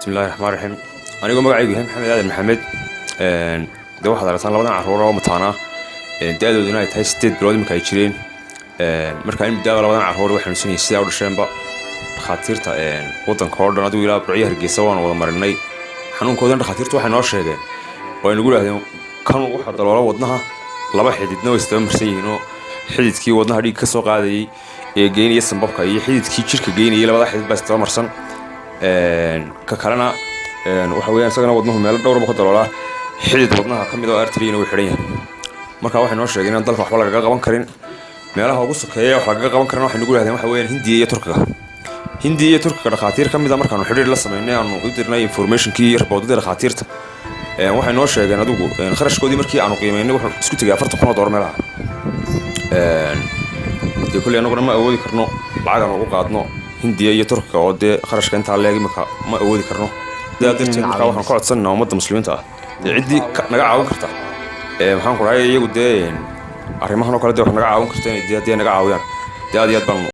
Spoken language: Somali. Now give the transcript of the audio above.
بسم الله الرحمن الرحيم. أنا قوم قاعد يقول محمد هذا محمد ده واحد على سنة لبنا عروره ومتانا ده دوناي تاي ستيت بلاد مكايشرين مركان بدأ لبنا عروره وإحنا نسيني الساعة والشام بقى خاطرته وطن كوردنا دو إلى بريها رجسوان ولا مرناي حنون كودن خاطرته وإحنا ناشر هذا ونقول هذا كانوا واحد دلولا وضناها لبا حديدنا واستمر سينو حديد كي وضناها دي كسوق هذه جيني يسمى بقى حديد كي شركة جيني لبا حديد بس استمر سن ككلنا waxa weeyaan isagana wadnuhu meel dhowr ba ka daloola xidid wadnaha kamid oo arteriina uu xiran yahay marka waxa noo sheegay in dalka waxba laga qaban karin meelaha ugu sokeeya wax laga qaban karin waxa nagu yiraahdeen waxa weeyaan Hindiya iyo Turkiga dhaqaatiir kamid ah markaan xiriir la sameeynay aanu u dirnay information-kii rabowdada dhaqaatiirta waxa noo sheegeen adigu kharashkoodii markii aanu qiimeynay wuxuu isku tagay $40,000 meelaha kulli anagu ma awoodi karno lacag aan ugu qaadno Hindiya iyo Turkiga oo de kharashka inta leeg ma awoodi karno dadka waxaan ku codsanaa ummadda muslimiinta ah cidii naga caawin karta waxaan ku raayay iyagu de arrimahan oo kale de wax naga caawin karta inay naga caawiyaan aad iyo aad baan